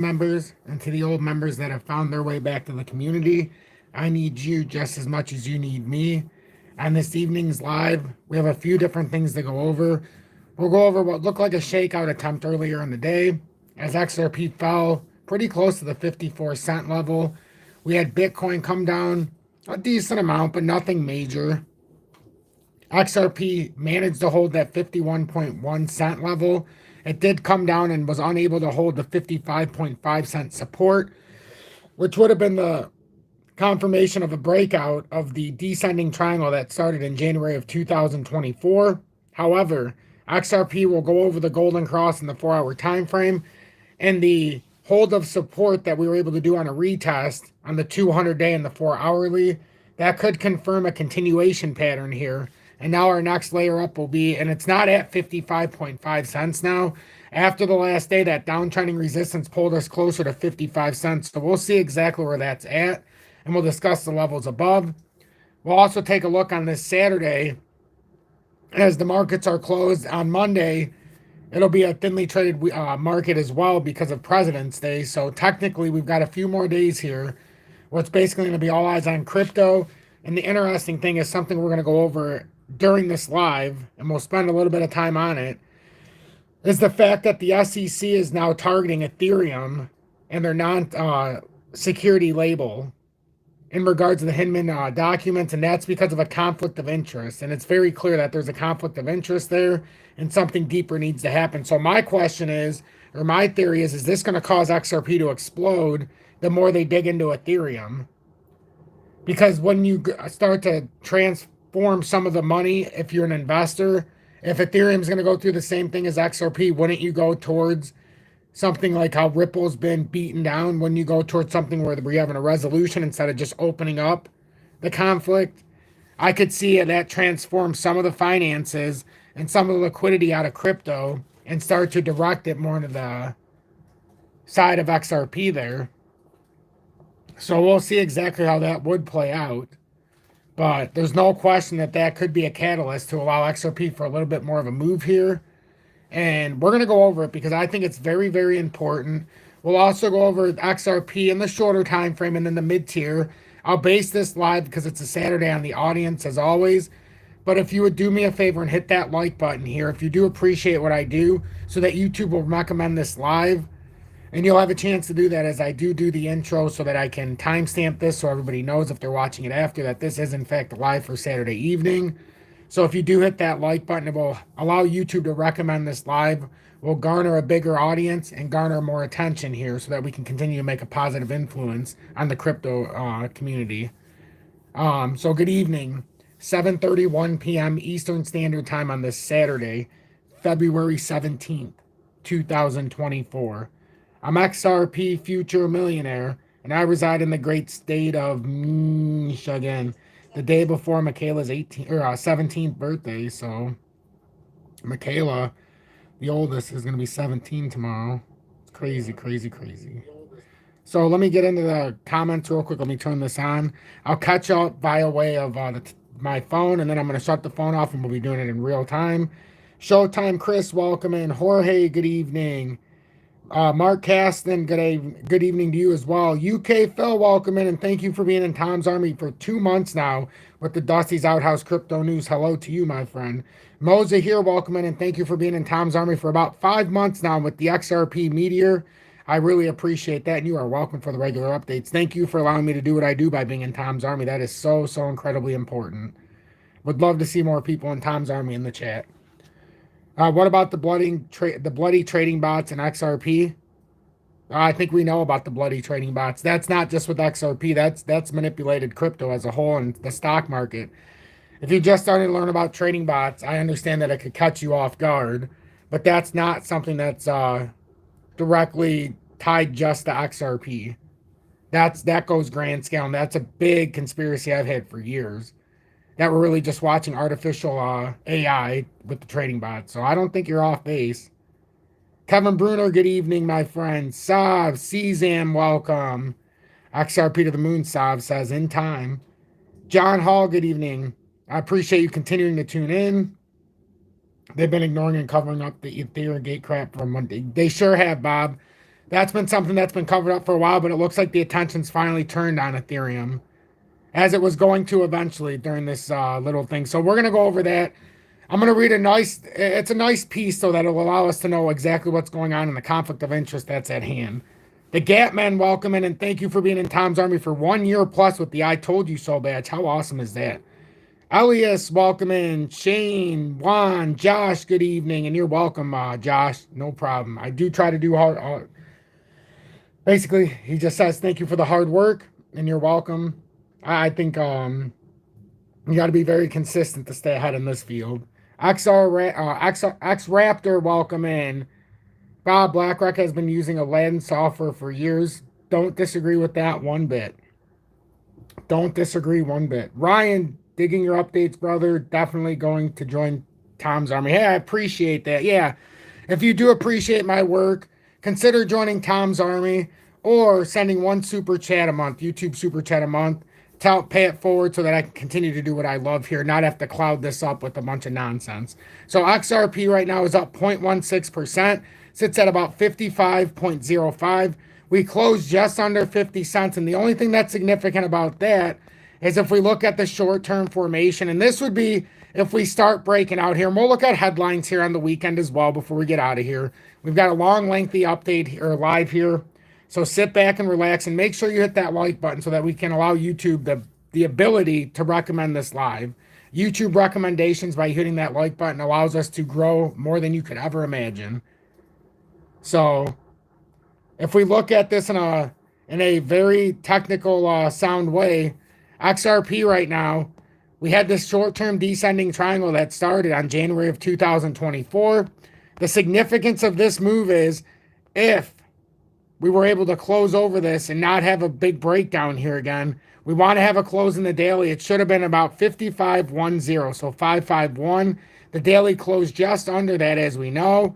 members and to the old members that have found their way back to the community. I need you just as much as you need me. On this evening's live, we have a few different things to go over. We'll go over what looked like a shakeout attempt earlier in the day as XRP fell pretty close to the 54-cent level. We had Bitcoin come down a decent amount, but nothing major. XRP managed to hold that 51.1 cent level. It did come down and was unable to hold the 55.5 cent support, which would have been the confirmation of a breakout of the descending triangle that started in January of 2024. However, XRP will go over the golden cross in the 4-hour time frame, and the hold of support that we were able to do on a retest on the 200-day and the 4-hourly, that could confirm a continuation pattern here. And now our next layer up will be, and it's not at 55.5 cents now. After the last day, that downtrending resistance pulled us closer to 55 cents. So we'll see exactly where that's at, and we'll discuss the levels above. We'll also take a look on this Saturday as the markets are closed on Monday. It'll be a thinly traded market as well because of President's Day. So technically, we've got a few more days here where it's basically going to be all eyes on crypto. And the interesting thing is something we're going to go over during this live, and we'll spend a little bit of time on it, is the fact that the SEC is now targeting Ethereum and their non-security label in regards to the Hinman documents, and that's because of a conflict of interest. And it's very clear that there's a conflict of interest there, and something deeper needs to happen. So my question is, or my theory is this going to cause XRP to explode the more they dig into Ethereum? Because when you start to transform some of the money, if you're an investor, if Ethereum is going to go through the same thing as XRP, wouldn't you go towards something like how Ripple's been beaten down? When you go towards something where we're having a resolution instead of just opening up the conflict? I could see that transform some of the finances and some of the liquidity out of crypto and start to direct it more into the side of XRP there. So we'll see exactly how that would play out. But there's no question that that could be a catalyst to allow XRP for a little bit more of a move here. And we're going to go over it because I think it's very, very important. We'll also go over XRP in the shorter time frame and then the mid-tier. I'll base this live because it's a Saturday on the audience, as always. But if you would do me a favor and hit that like button here, if you do appreciate what I do, so that YouTube will recommend this live. And you'll have a chance to do that as I do the intro so that I can timestamp this so everybody knows if they're watching it after that this is in fact live for Saturday evening. So if you do hit that like button, it will allow YouTube to recommend this live. We'll garner a bigger audience and garner more attention here so that we can continue to make a positive influence on the crypto community. So good evening. 7:31 p.m. Eastern Standard Time on this Saturday, February 17th, 2024. I'm XRP Future Millionaire, and I reside in the great state of Michigan. The day before Michaela's 17th birthday, so Michaela, the oldest, is going to be 17 tomorrow. It's crazy, crazy, crazy. So let me get into the comments real quick. Let me turn this on. I'll catch up via way of my phone, and then I'm going to shut the phone off, and we'll be doing it in real time. Showtime Chris, welcome in. Jorge, good evening. Mark Caston, good evening to you as well. UK Phil, welcome in, and thank you for being in Tom's Army for 2 months now with the Dusty's Outhouse Crypto News. Hello to you, my friend. Moza here, welcome in, and thank you for being in Tom's Army for about 5 months now with the XRP Meteor. I really appreciate that, and you are welcome for the regular updates. Thank you for allowing me to do what I do by being in Tom's Army. That is so, so incredibly important. Would love to see more people in Tom's Army in the chat. What about the bloody trading bots and XRP? I think we know about the bloody trading bots. That's not just with XRP. That's manipulated crypto as a whole and the stock market. If you're just starting to learn about trading bots, I understand that it could catch you off guard, but that's not something that's directly tied just to XRP. That goes grand scale, and that's a big conspiracy I've had for years. That we're really just watching artificial AI with the trading bots. So I don't think you're off base. Kevin Bruner, good evening, my friend. Sav, Cezam, welcome. XRP to the moon, Sav says, in time. John Hall, good evening. I appreciate you continuing to tune in. They've been ignoring and covering up the Ethereum gate crap for a month. They sure have, Bob. That's been something that's been covered up for a while, but it looks like the attention's finally turned on Ethereum, as it was going to eventually during this little thing. So we're going to go over that. I'm going to read it's a nice piece so that it'll allow us to know exactly what's going on in the conflict of interest that's at hand. The Gap Men, welcome in and thank you for being in Tom's Army for 1 year plus with the I Told You So badge. How awesome is that? Elias, welcome in. Shane, Juan, Josh, good evening. And you're welcome, Josh. No problem. I do try to do hard. Basically, he just says thank you for the hard work and you're welcome. I think you got to be very consistent to stay ahead in this field. X Raptor, welcome in. Bob, BlackRock has been using Aladdin software for years. Don't disagree with that one bit. Don't disagree one bit. Ryan, digging your updates, brother. Definitely going to join Tom's Army. Hey, I appreciate that. Yeah, if you do appreciate my work, consider joining Tom's Army or sending one super chat a month, YouTube super chat a month. Pay it forward so that I can continue to do what I love here, not have to cloud this up with a bunch of nonsense. So XRP right now is up 0.16%, sits at about 55.05. We closed just under 50 cents. And the only thing that's significant about that is if we look at the short-term formation, and this would be if we start breaking out here, and we'll look at headlines here on the weekend as well before we get out of here. We've got a long, lengthy update here, live here. So sit back and relax and make sure you hit that like button so that we can allow YouTube the ability to recommend this live. YouTube recommendations by hitting that like button allows us to grow more than you could ever imagine. So if we look at this in a very technical, sound way, XRP right now, we had this short-term descending triangle that started on January of 2024. The significance of this move is if we were able to close over this and not have a big breakdown here again, we want to have a close in the daily. It should have been about 55.10, so 551. The daily closed just under that, as we know.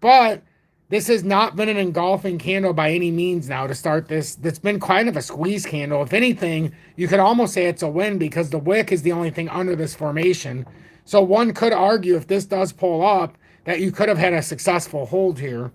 But this has not been an engulfing candle by any means now to start this. That's been kind of a squeeze candle. If anything, you could almost say it's a win because the wick is the only thing under this formation. So one could argue if this does pull up that you could have had a successful hold here.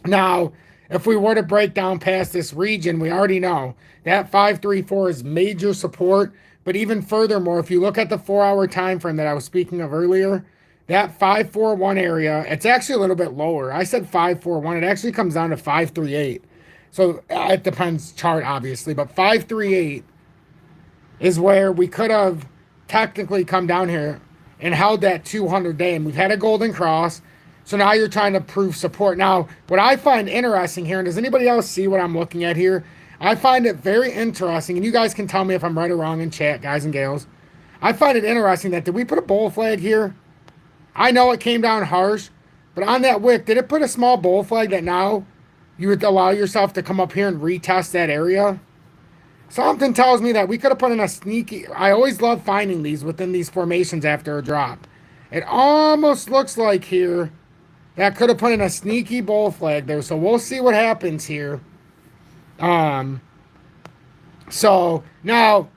Now, if we were to break down past this region, we already know that 534 is major support. But even furthermore, if you look at the 4-hour time frame that I was speaking of earlier, that 541 area, it's actually a little bit lower. I said 541. It actually comes down to 538. So it depends chart, obviously. But 538 is where we could have technically come down here and held that 200-day. And we've had a golden cross. So now you're trying to prove support. Now, what I find interesting here, and does anybody else see what I'm looking at here? I find it very interesting, and you guys can tell me if I'm right or wrong in chat, guys and gals. I find it interesting that, did we put a bull flag here? I know it came down harsh, but on that wick, did it put a small bull flag that now you would allow yourself to come up here and retest that area? Something tells me that we could have put in a sneaky... I always love finding these within these formations after a drop. It almost looks like here that could have put in a sneaky bull flag there. So we'll see what happens here. So now,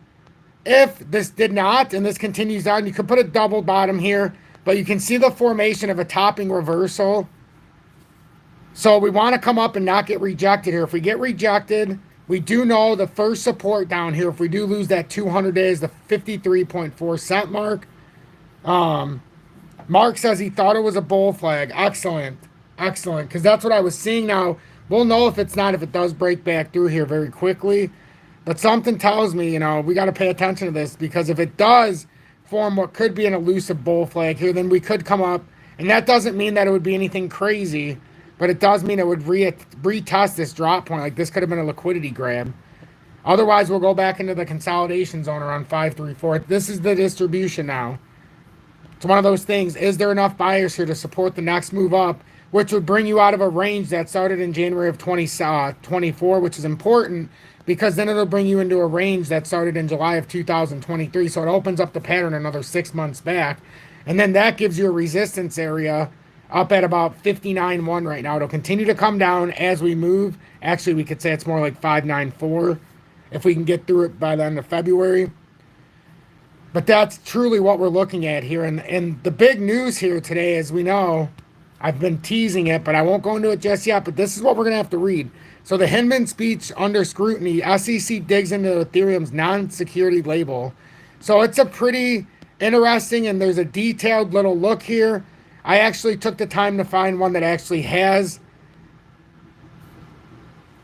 if this did not, and this continues down, you could put a double bottom here. But you can see the formation of a topping reversal. So we want to come up and not get rejected here. If we get rejected, we do know the first support down here, if we do lose that 200 days, the 53.4 cent mark. Mark says he thought it was a bull flag. Excellent. Excellent. Because that's what I was seeing. Now, we'll know if it's not, if it does break back through here very quickly. But something tells me, we got to pay attention to this. Because if it does form what could be an elusive bull flag here, then we could come up. And that doesn't mean that it would be anything crazy. But it does mean it would retest this drop point. Like this could have been a liquidity grab. Otherwise, we'll go back into the consolidation zone around 534. This is the distribution now. It's one of those things. Is there enough buyers here to support the next move up, which would bring you out of a range that started in January of 2024, which is important because then it'll bring you into a range that started in July of 2023. So it opens up the pattern another 6 months back. And then that gives you a resistance area up at about 59.1 right now. It'll continue to come down as we move. Actually, we could say it's more like 594 if we can get through it by the end of February. But that's truly what we're looking at here. And the big news here today, as we know, I've been teasing it, but I won't go into it just yet. But this is what we're going to have to read. So the Hinman speech under scrutiny, SEC digs into Ethereum's non-security label. So it's a pretty interesting, and there's a detailed little look here. I actually took the time to find one that actually has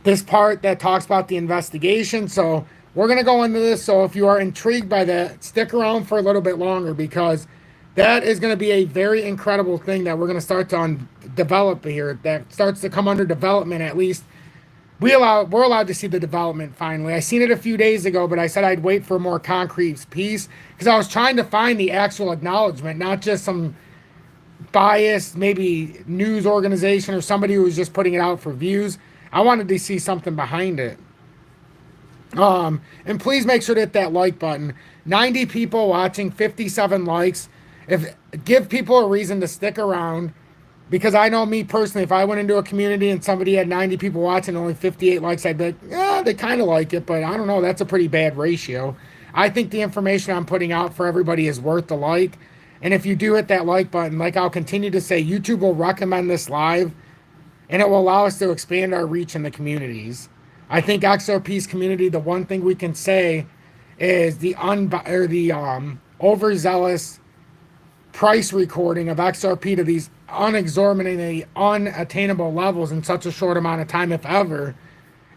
this part that talks about the investigation. So we're going to go into this. So if you are intrigued by that, stick around for a little bit longer, because that is going to be a very incredible thing that we're going to start to develop here, that starts to come under development. At least we're allowed to see the development finally. I seen it a few days ago, but I said I'd wait for a more concrete piece, because I was trying to find the actual acknowledgement, not just some biased maybe news organization or somebody who was just putting it out for views. I wanted to see something behind it. And please make sure to hit that like button. 90 people watching, 57 likes. Give people a reason to stick around, because I know me personally, if I went into a community and somebody had 90 people watching, only 58 likes, I'd be like, yeah, they kind of like it, but I don't know, that's a pretty bad ratio. I think the information I'm putting out for everybody is worth the like. And if you do hit that like button, like I'll continue to say, YouTube will recommend this live, and it will allow us to expand our reach in the communities. I think XRP's community, the one thing we can say is the overzealous price recording of XRP to these unexorbitantly unattainable levels in such a short amount of time, if ever.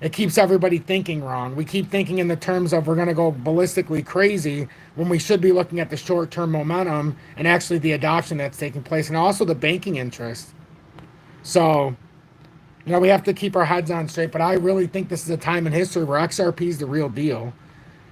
It keeps everybody thinking wrong. We keep thinking in the terms of we're going to go ballistically crazy, when we should be looking at the short-term momentum and actually the adoption that's taking place, and also the banking interest. So, we have to keep our heads on straight, but I really think this is a time in history where XRP is the real deal.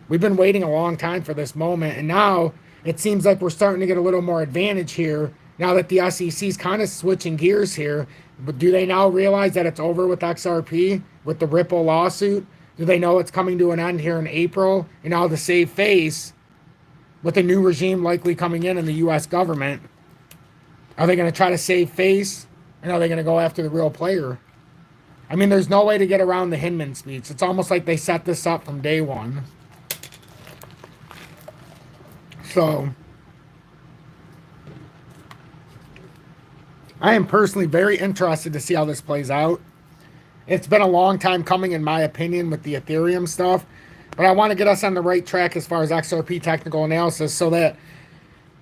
We've been waiting a long time for this moment, and now it seems like we're starting to get a little more advantage here, now that the SEC is kind of switching gears here. But do they now realize that it's over with XRP, with the Ripple lawsuit? Do they know it's coming to an end here in April? And now to save face, with a new regime likely coming in the U.S. government, are they going to try to save face? And are they going to go after the real player? I mean, there's no way to get around the Hinman speech. It's almost like they set this up from day one. So, I am personally very interested to see how this plays out. It's been a long time coming, in my opinion, with the Ethereum stuff. But I want to get us on the right track as far as XRP technical analysis, so that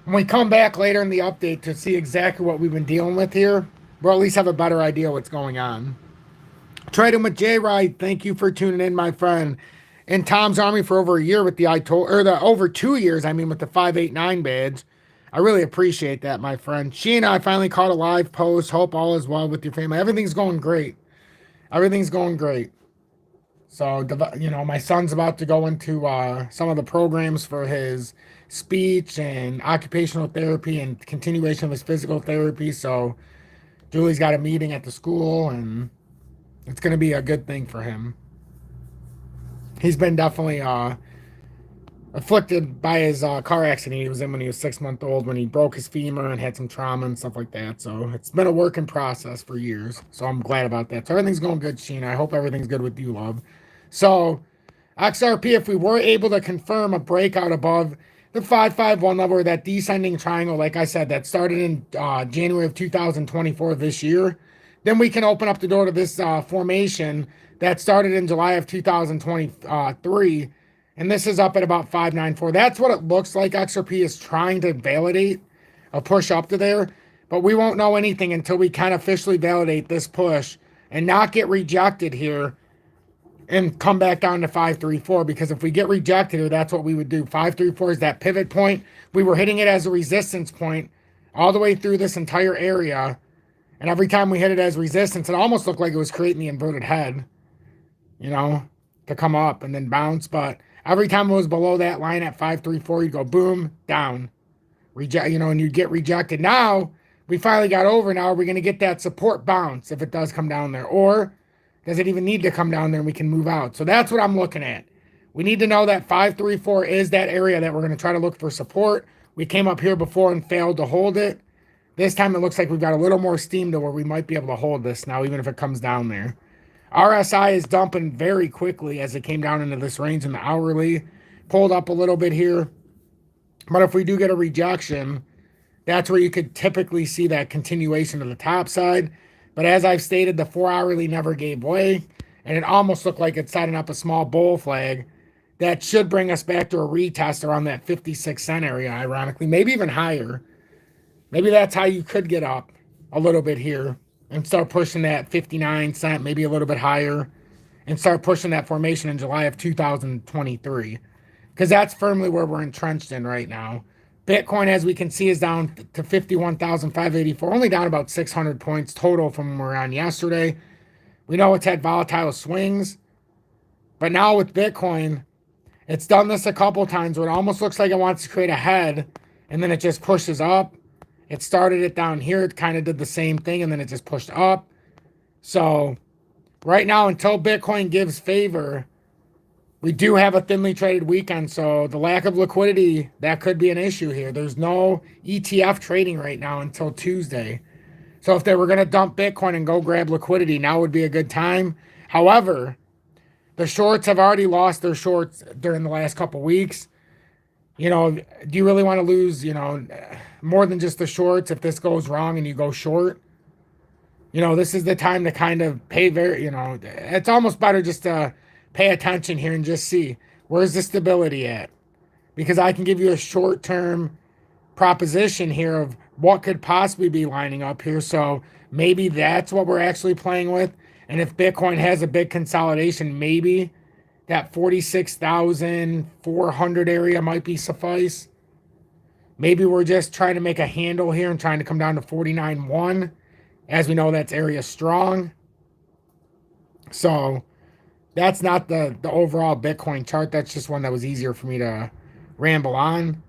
when we come back later in the update to see exactly what we've been dealing with here, we'll at least have a better idea what's going on. Trading with J Ride, thank you for tuning in, my friend. In Tom's Army for over a year with the over 2 years, with the 589 badge. I really appreciate that, my friend. Sheena, I finally caught a live post. Hope all is well with your family. Everything's going great. Everything's going great. So, my son's about to go into some of the programs for his speech and occupational therapy and continuation of his physical therapy. So, Julie's got a meeting at the school, and it's going to be a good thing for him. He's been definitely afflicted by his car accident he was in when he was 6 months old, when he broke his femur and had some trauma and stuff like that. So it's been a work in process for years. So I'm glad about that. So everything's going good, Sheena. I hope everything's good with you, love. So XRP, if we were able to confirm a breakout above the 551 level, or that descending triangle, like I said, that started in January of 2024 this year, then we can open up the door to this formation that started in July of 2023, and this is up at about 594. That's what it looks like XRP is trying to validate, a push up to there, but we won't know anything until we can officially validate this push and not get rejected here and come back down to 534, because if we get rejected here, that's what we would do. 534 is that pivot point. We were hitting it as a resistance point all the way through this entire area, and every time we hit it as resistance, it almost looked like it was creating the inverted head, to come up and then bounce. But every time it was below that line at 534, you'd go boom, down, and you'd get rejected. Now, we finally got over. Now, are we going to get that support bounce if it does come down there? Or does it even need to come down there and we can move out? So that's what I'm looking at. We need to know that 534 is that area that we're going to try to look for support. We came up here before and failed to hold it. This time it looks like we've got a little more steam to where we might be able to hold this now, even if it comes down there. RSI is dumping very quickly as it came down into this range in the hourly. Pulled up a little bit here. But if we do get a rejection, that's where you could typically see that continuation to the top side. But as I've stated, the 4-hourly never gave way, and it almost looked like it's setting up a small bull flag that should bring us back to a retest around that 56 cent area, ironically, maybe even higher. Maybe that's how you could get up a little bit here and start pushing that 59 cent, maybe a little bit higher, and start pushing that formation in July of 2023. Because that's firmly where we're entrenched in right now. Bitcoin, as we can see, is down to 51,584, only down about 600 points total from where we were on yesterday. We know it's had volatile swings, but now with Bitcoin, it's done this a couple times where it almost looks like it wants to create a head, and then it just pushes up. It started it down here. It kind of did the same thing, and then it just pushed up. So right now, until Bitcoin gives favor, we do have a thinly traded weekend, so the lack of liquidity, that could be an issue here. There's no ETF trading right now until Tuesday. So if they were going to dump Bitcoin and go grab liquidity, now would be a good time. However, the shorts have already lost their shorts during the last couple weeks. You know, do you really want to lose, more than just the shorts if this goes wrong and you go short? This is the time to kind of pay it's almost better just to pay attention here and just see where's the stability at. Because I can give you a short-term proposition here of what could possibly be lining up here. So maybe that's what we're actually playing with. And if Bitcoin has a big consolidation, maybe that 46,400 area might be suffice. Maybe we're just trying to make a handle here and trying to come down to 49.1. As we know, that's area strong. So that's not the overall Bitcoin chart. That's just one that was easier for me to ramble on.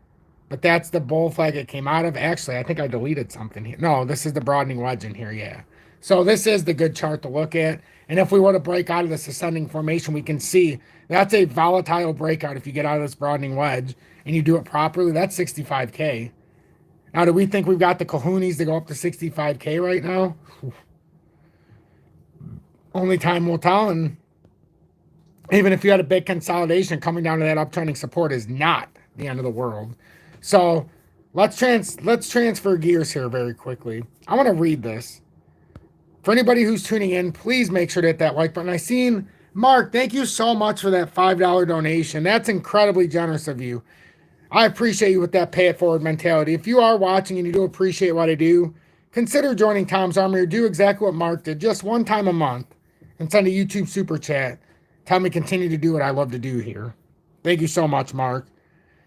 But that's the bull flag it came out of. Actually, I think I deleted something here. No, this is the broadening wedge in here, yeah. So this is the good chart to look at. And if we were to break out of this ascending formation, we can see that's a volatile breakout. If you get out of this broadening wedge and you do it properly, that's 65K. Now, do we think we've got the cojones to go up to 65K right now? Only time will tell. And even if you had a big consolidation, coming down to that uptrending support is not the end of the world. So let's transfer gears here very quickly. I want to read this. For anybody who's tuning in, please make sure to hit that like button. I seen Mark, thank you so much for that $5 donation. That's incredibly generous of you. I appreciate you with that pay it forward mentality. If you are watching and you do appreciate what I do, consider joining Tom's Army or do exactly what Mark did just one time a month and send a YouTube super chat. Tell me continue to do what I love to do here. Thank you so much, Mark.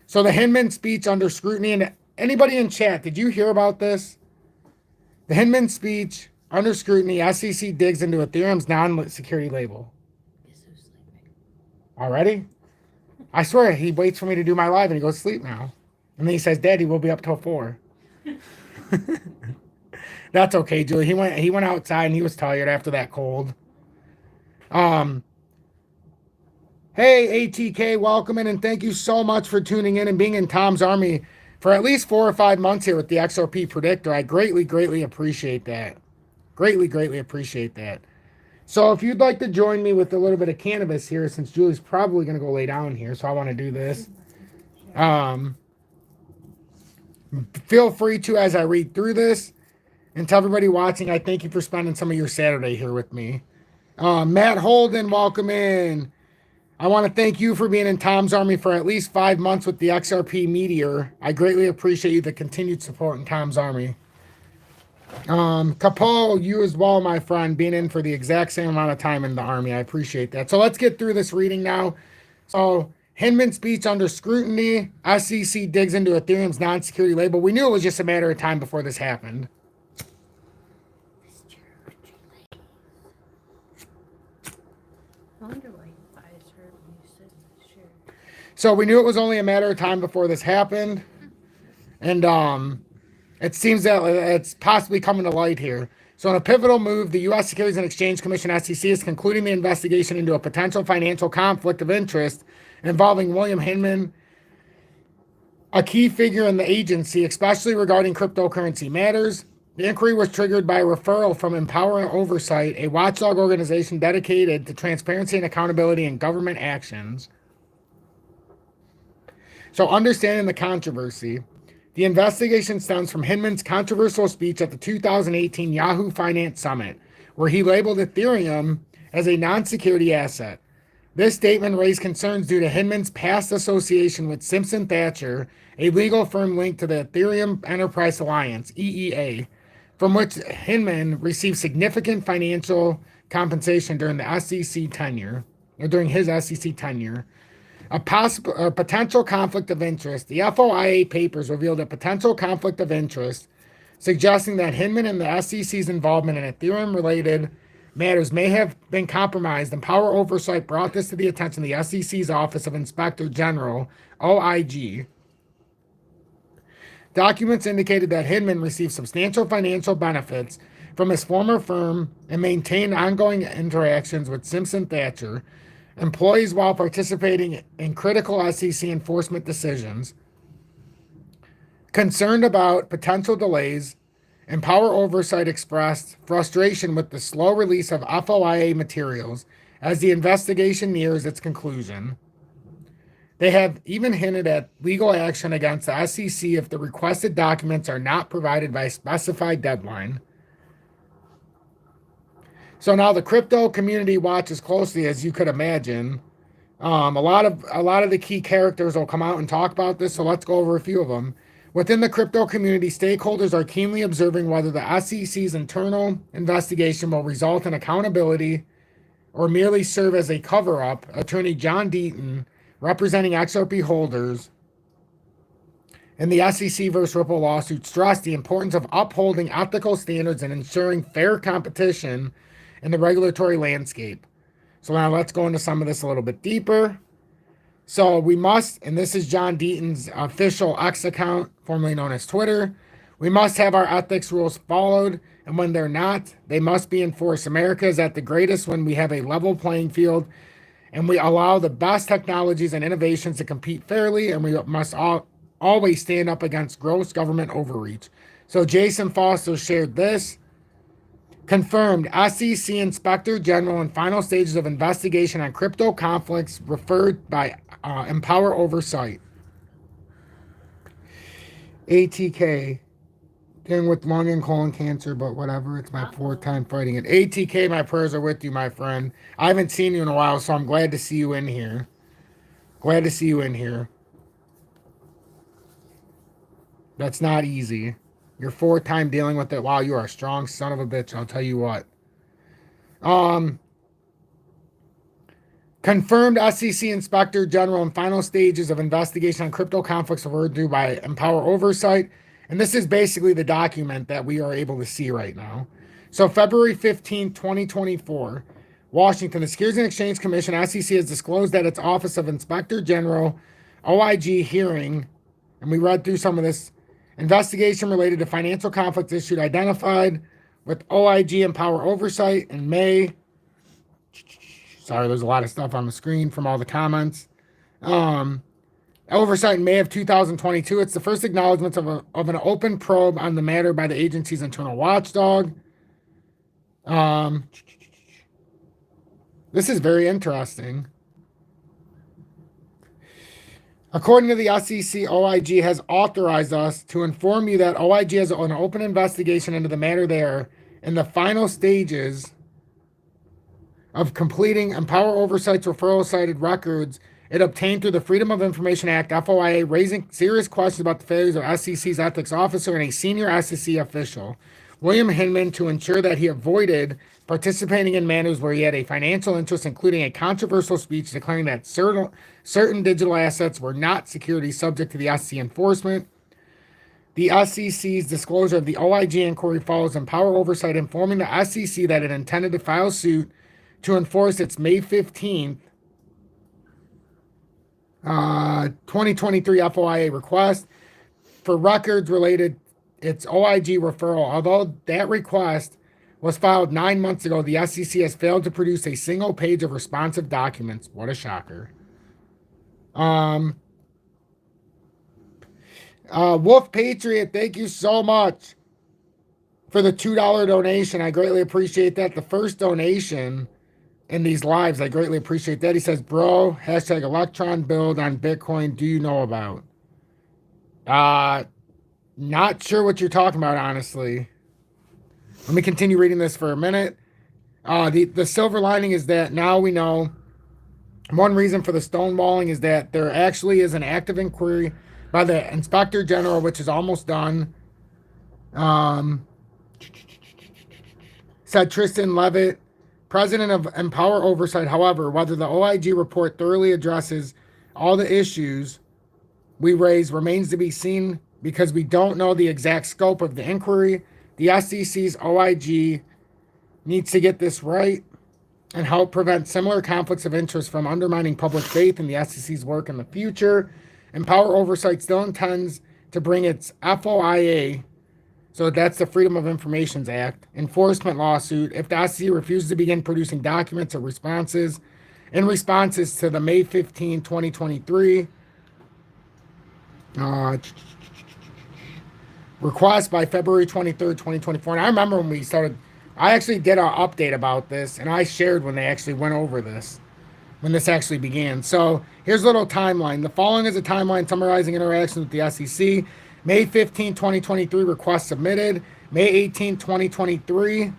So the Hinman speech under scrutiny, and anybody in chat, did you hear about this? The Hinman speech under scrutiny, SEC digs into Ethereum's non-security label. Already? I swear, he waits for me to do my live and he goes to sleep now. And then he says, Daddy, we'll be up till 4. That's okay, Julie. He went outside and he was tired after that cold. Hey, ATK, welcome in and thank you so much for tuning in and being in Tom's Army for at least 4 or 5 months here with the XRP Predictor. I greatly appreciate that. Greatly appreciate that. So if you'd like to join me with a little bit of cannabis here, since Julie's probably going to go lay down here, so I want to do this. Feel free to as I read through this. And to everybody watching, I thank you for spending some of your Saturday here with me. Matt Holden, welcome in. I want to thank you for being in Tom's Army for at least 5 months with the XRP Meteor. I greatly appreciate you, the continued support in Tom's Army. Capol, you as well, my friend, being in for the exact same amount of time in the Army. I appreciate that. So let's get through this reading now. So Hinman speech under scrutiny. SEC digs into Ethereum's non-security label. We knew it was just a matter of time before this happened. So we knew it was only a matter of time before this happened. And it seems that it's possibly coming to light here. So in a pivotal move, the U.S. Securities and Exchange Commission, SEC, is concluding the investigation into a potential financial conflict of interest involving William Hinman, a key figure in the agency, especially regarding cryptocurrency matters. The inquiry was triggered by a referral from Empower Oversight, a watchdog organization dedicated to transparency and accountability in government actions. So understanding the controversy, The investigation stems from Hinman's controversial speech at the 2018 Yahoo Finance Summit, where he labeled Ethereum as a non-security asset. This statement raised concerns due to Hinman's past association with Simpson Thacher, a legal firm linked to the Ethereum Enterprise Alliance, EEA, from which Hinman received significant financial compensation during the SEC tenure, or during his SEC tenure. A potential conflict of interest. The FOIA papers revealed a potential conflict of interest, suggesting that Hinman and the SEC's involvement in Ethereum-related matters may have been compromised, and Power Oversight brought this to the attention of the SEC's Office of Inspector General, OIG. Documents indicated that Hinman received substantial financial benefits from his former firm and maintained ongoing interactions with Simpson Thacher employees while participating in critical SEC enforcement decisions. Concerned about potential delays, and Power Oversight expressed frustration with the slow release of FOIA materials as the investigation nears its conclusion. They have even hinted at legal action against the SEC if the requested documents are not provided by a specified deadline. So now the crypto community watches closely, as you could imagine. A lot of the key characters will come out and talk about this, so let's go over a few of them. Within the crypto community, stakeholders are keenly observing whether the SEC's internal investigation will result in accountability or merely serve as a cover-up. Attorney John Deaton, representing XRP holders in the SEC vs. Ripple lawsuit, stressed the importance of upholding ethical standards and ensuring fair competition in the regulatory landscape. So now let's go into some of this a little bit deeper. So we must, and this is John Deaton's official X account, formerly known as Twitter, we must have our ethics rules followed, and when they're not, they must be enforced. America is at the greatest when we have a level playing field, and we allow the best technologies and innovations to compete fairly, and we must always stand up against gross government overreach. So Jason Foster shared this. Confirmed, SEC Inspector General in final stages of investigation on crypto conflicts referred by Empower Oversight. ATK, dealing with lung and colon cancer, but whatever. It's my fourth time fighting it. ATK, my prayers are with you, my friend. I haven't seen you in a while, so I'm glad to see you in here. Glad to see you in here. That's not easy. Your fourth time dealing with it. Wow, you are a strong son of a bitch, I'll tell you what. Confirmed SEC Inspector General in final stages of investigation on crypto conflicts referred to by Empower Oversight. And this is basically the document that we are able to see right now. So February 15, 2024, Washington, the Securities and Exchange Commission, SEC, has disclosed that its Office of Inspector General, OIG hearing, and we read through some of this, investigation related to financial conflicts issued identified with OIG and Power Oversight in May. Sorry, there's a lot of stuff on the screen from all the comments. Oversight in May of 2022. It's the first acknowledgement of an open probe on the matter by the agency's internal watchdog. This is very interesting. According to the SEC, OIG has authorized us to inform you that OIG has an open investigation into the matter there in the final stages of completing Empower Oversight's referral cited records it obtained through the Freedom of Information Act, FOIA, raising serious questions about the failures of SEC's ethics officer and a senior SEC official, William Hinman, to ensure that he avoided participating in matters where he had a financial interest, including a controversial speech declaring that certain digital assets were not securities subject to the SEC enforcement. The SEC's disclosure of the OIG inquiry follows Empower Oversight informing the SEC that it intended to file suit to enforce its May 15th, 2023 FOIA request for records related its OIG referral. Although that request was filed 9 months ago, the SEC has failed to produce a single page of responsive documents. What a shocker. Wolf Patriot, thank you so much for the $2 donation. I greatly appreciate that. The first donation in these lives, I greatly appreciate that. He says, bro, hashtag Electron build on Bitcoin. Do you know about? Not sure what you're talking about, honestly. Let me continue reading this for a minute. The silver lining is that now we know one reason for the stonewalling is that there actually is an active inquiry by the Inspector General, which is almost done. Said Tristan Levitt, president of Empower Oversight. However, whether the OIG report thoroughly addresses all the issues we raise remains to be seen because we don't know the exact scope of the inquiry. The SEC's OIG needs to get this right and help prevent similar conflicts of interest from undermining public faith in the SEC's work in the future. Empower Oversight still intends to bring its FOIA, so that's the Freedom of Information Act, enforcement lawsuit if the SEC refuses to begin producing documents or responses to the May 15, 2023 request by February 23rd, 2024. And I remember when we started, I actually did an update about this, and I shared when they actually went over this, when this actually began. So here's a little timeline. The following is a timeline summarizing interactions with the SEC. May 15, 2023, request submitted. May 18, 2023.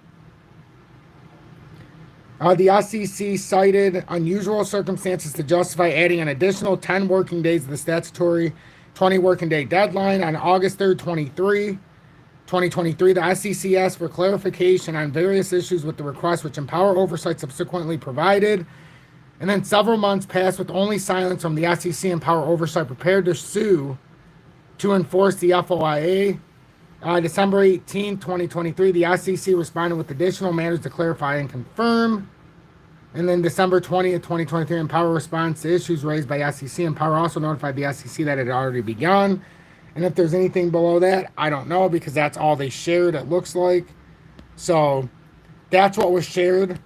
The SEC cited unusual circumstances to justify adding an additional 10 working days to the statutory 20 working day deadline. On August 3rd, 2023, the SEC asked for clarification on various issues with the request, which Empower Oversight subsequently provided. And then several months passed with only silence from the SEC. Empower Oversight prepared to sue to enforce the FOIA. December 18, 2023, the SEC responded with additional matters to clarify and confirm. And then December 20th, 2023, Empower responds to issues raised by SEC. Empower also notified the SEC that it had already begun. And if there's anything below that, I don't know, because that's all they shared, it looks like. So that's what was shared.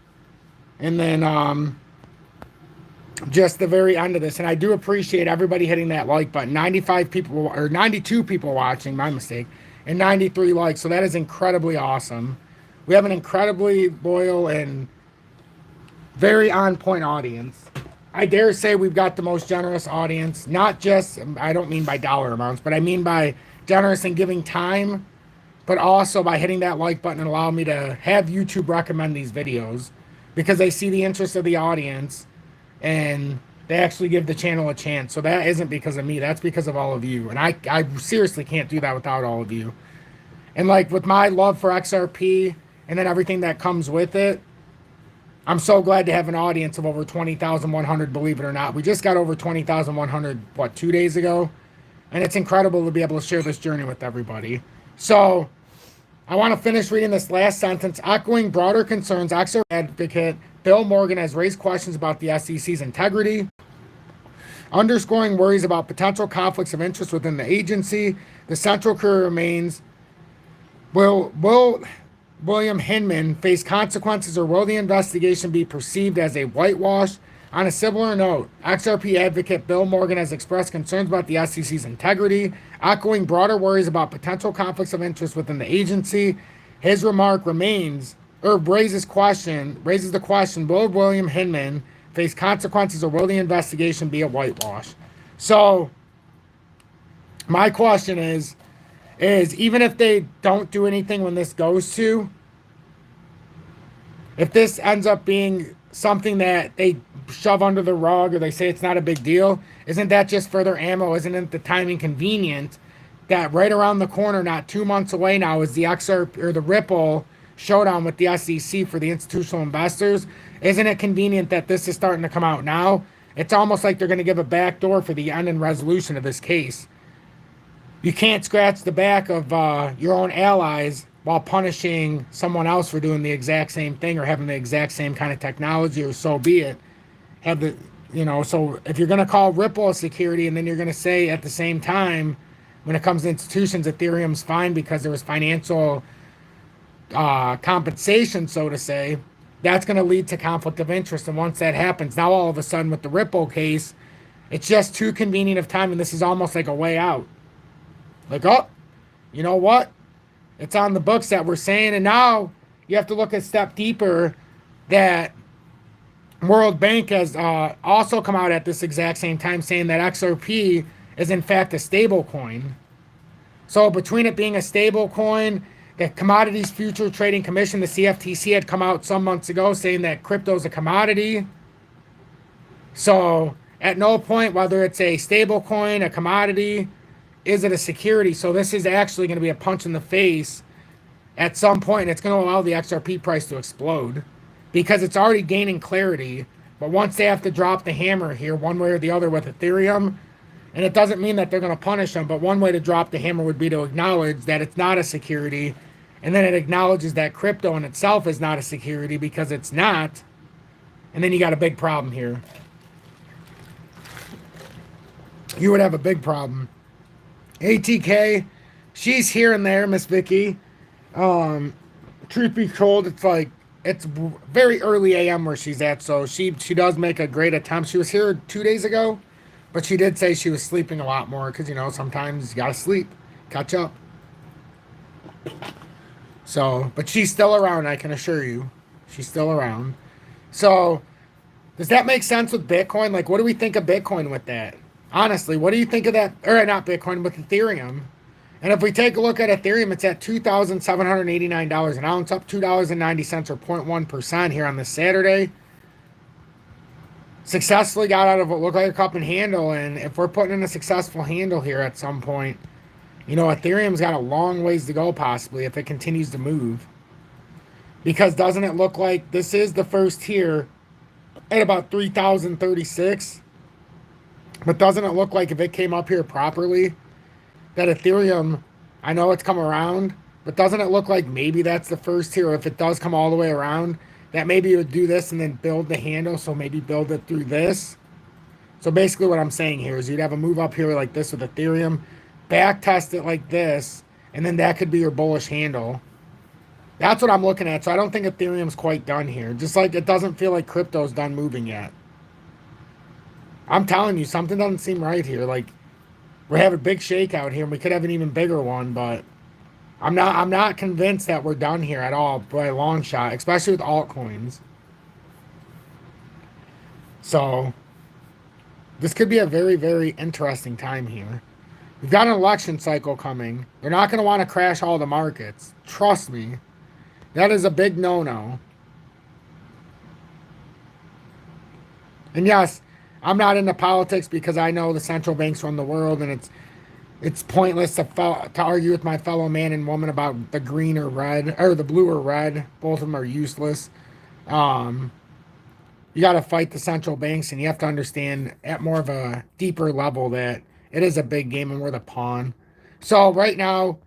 And then just the very end of this. And I do appreciate everybody hitting that like button. 95 people, or 92 people watching, my mistake, and 93 likes. So that is incredibly awesome. We have an incredibly loyal and very on-point audience. I dare say we've got the most generous audience, not just, I don't mean by dollar amounts, but I mean by generous in giving time, but also by hitting that like button and allowing me to have YouTube recommend these videos because they see the interest of the audience and they actually give the channel a chance. So that isn't because of me, that's because of all of you. And I seriously can't do that without all of you. And like with my love for XRP and then everything that comes with it, I'm so glad to have an audience of over 20,100, believe it or not. We just got over 20,100, 2 days ago? And it's incredible to be able to share this journey with everybody. So I want to finish reading this last sentence. Echoing broader concerns, XRP advocate Bill Morgan has raised questions about the SEC's integrity, underscoring worries about potential conflicts of interest within the agency. The central query remains, will William Hinman face consequences, or will the investigation be perceived as a whitewash? On a similar note, XRP advocate Bill Morgan has expressed concerns about the SEC's integrity, echoing broader worries about potential conflicts of interest within the agency. His remark raises the question, will William Hinman face consequences, or will the investigation be a whitewash? So, my question is even if they don't do anything when this goes to, if this ends up being something that they shove under the rug or they say it's not a big deal, isn't that just further ammo? Isn't it the timing convenient that right around the corner, not 2 months away now, is the XRP or the Ripple showdown with the SEC for the institutional investors? Isn't it convenient that this is starting to come out now? It's almost like they're going to give a backdoor for the end and resolution of this case. You can't scratch the back of your own allies while punishing someone else for doing the exact same thing or having the exact same kind of technology, or so be it. So if you're going to call Ripple a security and then you're going to say at the same time, when it comes to institutions, Ethereum's fine because there was financial compensation, so to say, that's going to lead to conflict of interest. And once that happens, now all of a sudden with the Ripple case, it's just too convenient of time, and this is almost like a way out. Like, oh, you know what? It's on the books that we're saying, and now you have to look a step deeper that World Bank has also come out at this exact same time saying that XRP is in fact a stable coin. So between it being a stable coin, the Commodities Future Trading Commission, the CFTC, had come out some months ago saying that crypto is a commodity. So at no point, whether it's a stable coin, a commodity, is it a security. So this is actually going to be a punch in the face at some point, and it's going to allow the XRP price to explode because it's already gaining clarity. But once they have to drop the hammer here, one way or the other with Ethereum, and it doesn't mean that they're going to punish them, but one way to drop the hammer would be to acknowledge that it's not a security, and then it acknowledges that crypto in itself is not a security because it's not, and then you got a big problem here. You would have a big problem. ATK, she's here and there, Miss Vicky. Truth be told, it's very early AM where she's at, so she does make a great attempt. She was here 2 days ago, but she did say she was sleeping a lot more because, sometimes you gotta sleep, catch up. So, but she's still around, I can assure you. She's still around. So, does that make sense with Bitcoin? Like, what do we think of Bitcoin with that? Honestly, what do you think of that? Or not Bitcoin, with Ethereum. And if we take a look at Ethereum, it's at $2,789 an ounce, up $2.90 or 0.1% here on this Saturday. Successfully got out of what looked like a cup and handle. And if we're putting in a successful handle here at some point, Ethereum's got a long ways to go possibly if it continues to move. Because doesn't it look like this is the first tier at about 3,036? But doesn't it look like if it came up here properly, that Ethereum, I know it's come around, but doesn't it look like maybe that's the first tier? Or if it does come all the way around, that maybe it would do this and then build the handle, so maybe build it through this. So basically what I'm saying here is you'd have a move up here like this with Ethereum, back test it like this, and then that could be your bullish handle. That's what I'm looking at. So I don't think Ethereum's quite done here. Just like it doesn't feel like crypto's done moving yet. I'm telling you, something doesn't seem right here. Like, we're having a big shakeout here, and we could have an even bigger one, but I'm not convinced that we're done here at all by a long shot, especially with altcoins. So, this could be a very, very interesting time here. We've got an election cycle coming. They're not going to want to crash all the markets. Trust me. That is a big no-no. And yes, I'm not into politics because I know the central banks run the world, and it's pointless to argue with my fellow man and woman about the green or red, or the blue or red. Both of them are useless. You got to fight the central banks, and you have to understand at more of a deeper level that it is a big game and we're the pawn. So right now,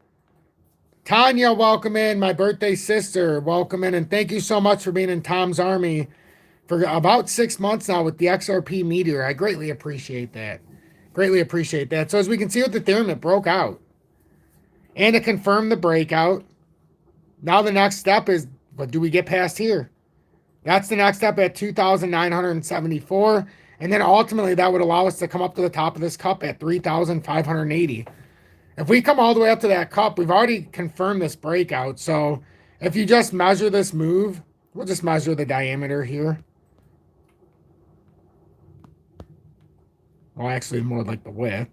Tanya, welcome in. My birthday sister, welcome in. And thank you so much for being in Tom's Army for about 6 months now with the XRP Meteor. I greatly appreciate that. Greatly appreciate that. So as we can see with Ethereum, it broke out. And to confirm the breakout, now the next step is, what do we get past here? That's the next step at 2,974. And then ultimately that would allow us to come up to the top of this cup at 3,580. If we come all the way up to that cup, we've already confirmed this breakout. So if you just measure this move, we'll just measure the diameter here. Well, actually more like the width.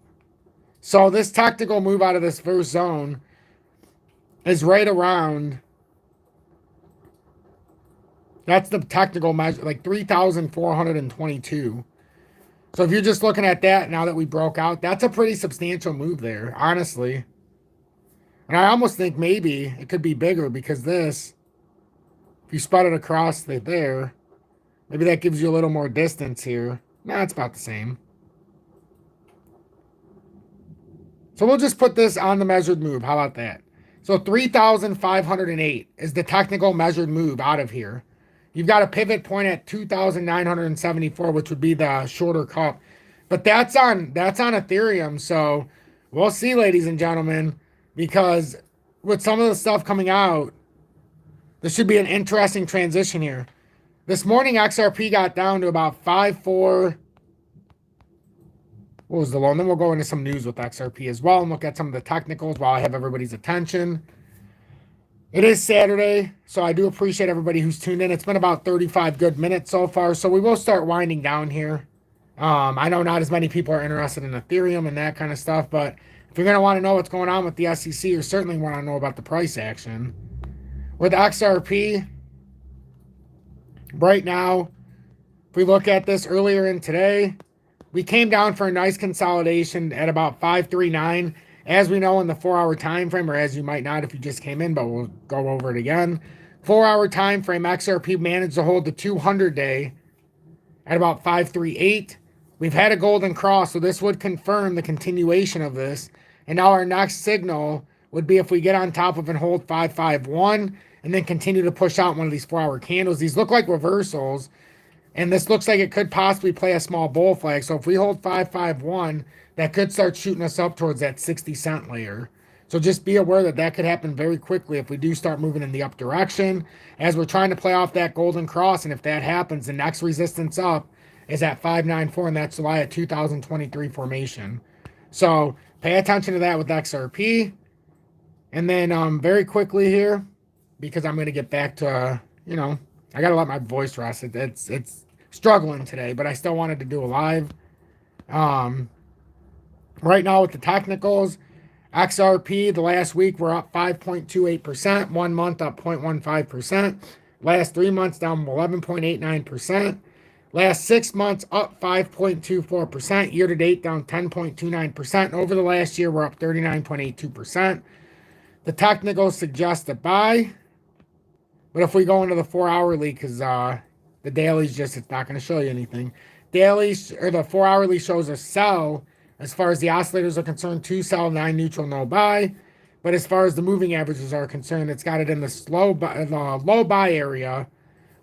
So this technical move out of this first zone is right around, that's the technical measure, like 3,422. So if you're just looking at that now that we broke out, that's a pretty substantial move there, honestly. And I almost think maybe it could be bigger because this, if you spread it across there, maybe that gives you a little more distance here. Nah, it's about the same. So we'll just put this on the measured move. How about that? So 3,508 is the technical measured move out of here. You've got a pivot point at 2,974, which would be the shorter cup. But that's on Ethereum. So we'll see, ladies and gentlemen, because with some of the stuff coming out, this should be an interesting transition here. This morning, XRP got down to about 5.4. What was the low? And then we'll go into some news with XRP as well and look at some of the technicals while I have everybody's attention. It is Saturday, so I do appreciate everybody who's tuned in. It's been about 35 good minutes so far, so we will start winding down here. I know not as many people are interested in Ethereum and that kind of stuff, but If you're going to want to know what's going on with the SEC, you certainly want to know about the price action. With XRP, right now, if we look at this earlier in today, we came down for a nice consolidation at about 539. As we know in the 4-hour time frame, or as you might not if you just came in, but we'll go over it again. 4-hour time frame, XRP managed to hold the 200-day at about 538. We've had a golden cross, so this would confirm the continuation of this. And now our next signal would be if we get on top of and hold 551 and then continue to push out one of these 4-hour candles. These look like reversals, and this looks like it could possibly play a small bull flag. So if we hold 551, that could start shooting us up towards that 60-cent layer. So just be aware that that could happen very quickly if we do start moving in the up direction, as we're trying to play off that golden cross. And if that happens, the next resistance up is at 594, and that's July of 2023 formation. So pay attention to that with XRP. And then very quickly here, because I'm going to get back to, I got to let my voice rest. It's struggling today, but I still wanted to do a live. Right now with the technicals, XRP, the last week we're up 5.28%, 1 month up 0.15%, last 3 months down 11.89%, last 6 months up 5.24%, year to date down 10.29%, over the last year we're up 39.82%. The technicals suggest a buy, but if we go into the 4-hourly, because the daily's just, it's not going to show you anything. Dailies, or the 4-hourly shows a sell. As far as the oscillators are concerned, 2 sell, 9 neutral, no buy. But as far as the moving averages are concerned, it's got it in the low buy area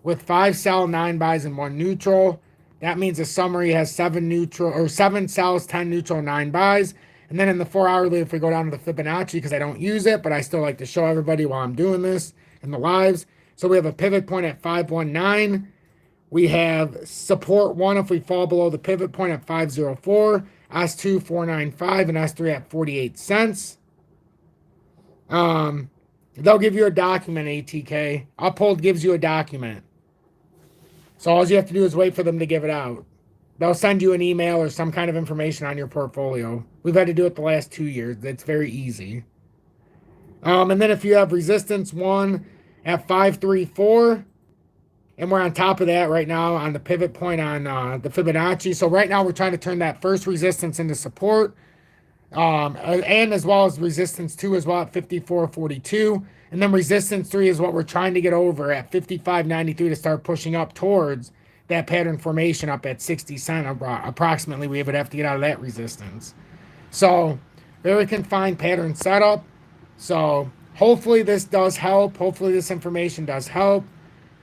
with 5 sell, 9 buys, and 1 neutral. That means the summary has 7 sells, 10 neutral, 9 buys. And then in the 4-hourly, if we go down to the Fibonacci, because I don't use it, but I still like to show everybody while I'm doing this in the lives. So we have a pivot point at 519. We have support 1 if we fall below the pivot point at 504. S2 495 and S3 at 48 cents. They'll give you a document, ATK. Uphold gives you a document. So all you have to do is wait for them to give it out. They'll send you an email or some kind of information on your portfolio. We've had to do it the last 2 years. It's very easy. And then if you have resistance 1 at 534, and we're on top of that right now on the pivot point on the Fibonacci. So right now we're trying to turn that first resistance into support. And as well as resistance 2 as well at 54.42. And then resistance 3 is what we're trying to get over at 55.93 to start pushing up towards that pattern formation up at 60 cent approximately. We would have to get out of that resistance. So very confined pattern setup. So hopefully this does help. Hopefully this information does help.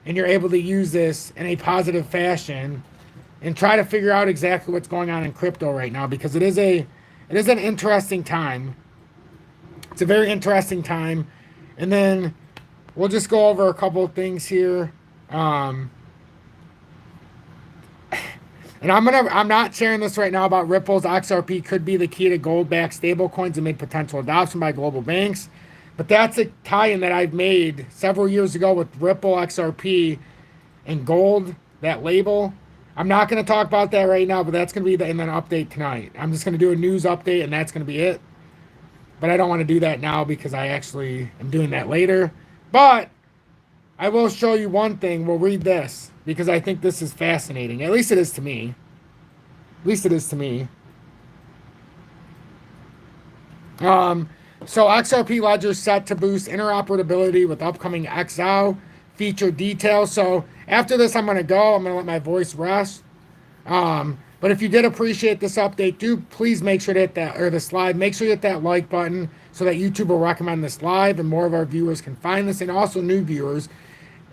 And you're able to use this in a positive fashion and try to figure out exactly what's going on in crypto right now, because it is an interesting time. It's a very interesting time. And then we'll just go over a couple of things here. And I'm not sharing this right now about Ripple's XRP could be the key to gold-backed stablecoins amid potential adoption by global banks. But that's a tie-in that I've made several years ago with Ripple, XRP, and gold, that label. I'm not going to talk about that right now, but that's going to be in an update tonight. I'm just going to do a news update, and that's going to be it. But I don't want to do that now because I actually am doing that later. But I will show you one thing. We'll read this because I think this is fascinating. At least it is to me. At least it is to me. So XRP Ledger set to boost interoperability with upcoming XO feature details. So after this, I'm going to go. I'm going to let my voice rest. But if you did appreciate this update, do please make sure to hit that, or the slide, make sure you hit that like button so that YouTube will recommend this live and more of our viewers can find this, and also new viewers.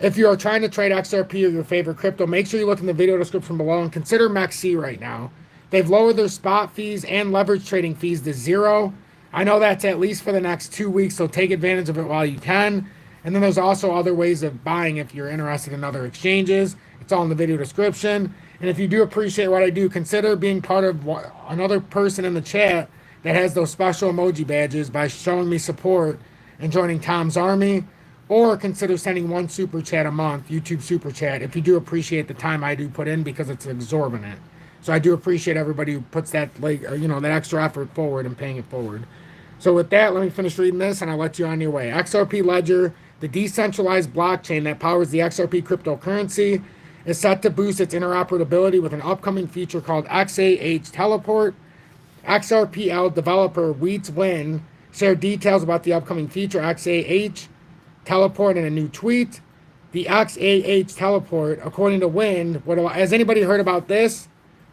If you are trying to trade XRP or your favorite crypto, make sure you look in the video description below and consider MEXC right now. They've lowered their spot fees and leverage trading fees to 0. I know that's at least for the next 2 weeks, so take advantage of it while you can. And then there's also other ways of buying if you're interested in other exchanges. It's all in the video description. And if you do appreciate what I do, consider being part of another person in the chat that has those special emoji badges by showing me support and joining Tom's Army. Or consider sending 1 super chat a month, YouTube super chat, if you do appreciate the time I do put in, because it's exorbitant. So I do appreciate everybody who puts that, that extra effort forward and paying it forward. So with that, let me finish reading this and I'll let you on your way. XRP Ledger, the decentralized blockchain that powers the XRP cryptocurrency, is set to boost its interoperability with an upcoming feature called XAH Teleport. XRPL developer Wheats Win shared details about the upcoming feature XAH Teleport in a new tweet. The XAH Teleport, according to Win, has anybody heard about this?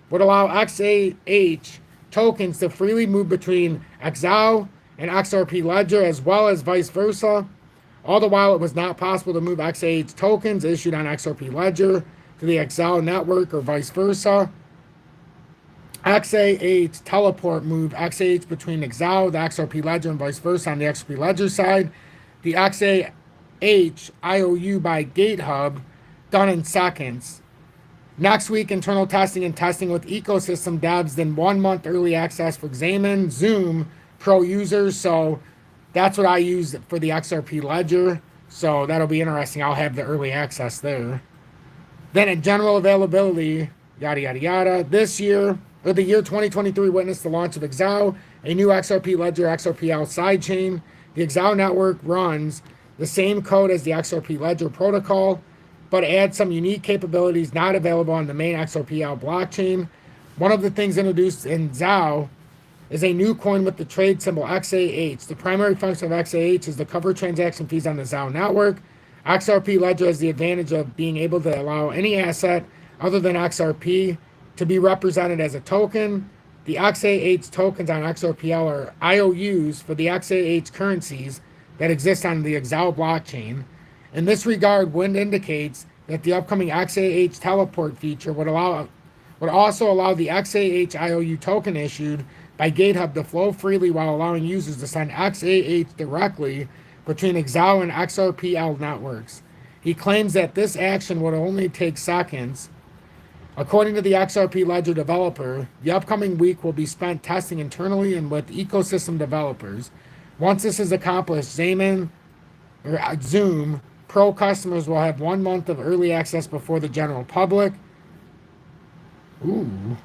Would allow XAH tokens to freely move between XAO and XRP Ledger as well as vice versa. All the while, it was not possible to move XAH tokens issued on XRP Ledger to the XAO network or vice versa. XAH Teleport moved XAH between XAO, the XRP Ledger, and vice versa on the XRP Ledger side. The XAH IOU by GitHub, done in seconds. Next week, internal testing and testing with ecosystem devs, then 1 month early access for Xamen, Zoom, Pro users. So that's what I use for the XRP Ledger. So that'll be interesting. I'll have the early access there. Then at general availability, yada, yada, yada. This year, or the year 2023, witnessed the launch of XAO, a new XRP Ledger XRPL sidechain. The XAO network runs the same code as the XRP Ledger protocol, but adds some unique capabilities not available on the main XRPL blockchain. One of the things introduced in XAO is a new coin with the trade symbol XAH. The primary function of XAH is to cover transaction fees on the XAO network. XRP Ledger has the advantage of being able to allow any asset other than XRP to be represented as a token. The XAH tokens on XRPL are IOUs for the XAH currencies that exist on the XAO blockchain. In this regard, Wind indicates that the upcoming XAH teleport feature would also allow the XAH IOU token issued by GitHub to flow freely while allowing users to send XAH directly between XAO and XRPL networks. He claims that this action would only take seconds. According to the XRP Ledger developer, the upcoming week will be spent testing internally and with ecosystem developers. Once this is accomplished, Xamen or Zoom Pro customers will have 1 month of early access before the general public. Ooh.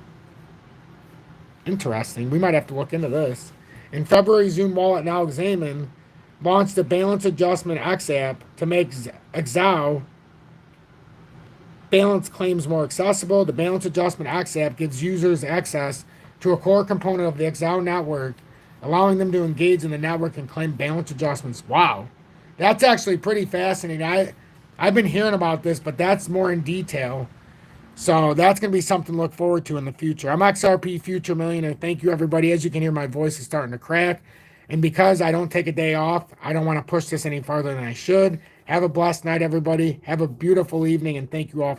Interesting. We might have to look into this. In February, Zoom Wallet, now Xamen, launched the Balance Adjustment X app to make XAO balance claims more accessible. The Balance Adjustment X app gives users access to a core component of the XAO network, allowing them to engage in the network and claim balance adjustments. Wow. That's actually pretty fascinating. I've been hearing about this, but that's more in detail. So that's going to be something to look forward to in the future. I'm XRP Future Millionaire. Thank you, everybody. As you can hear, my voice is starting to crack. And because I don't take a day off, I don't want to push this any farther than I should. Have a blessed night, everybody. Have a beautiful evening, and thank you all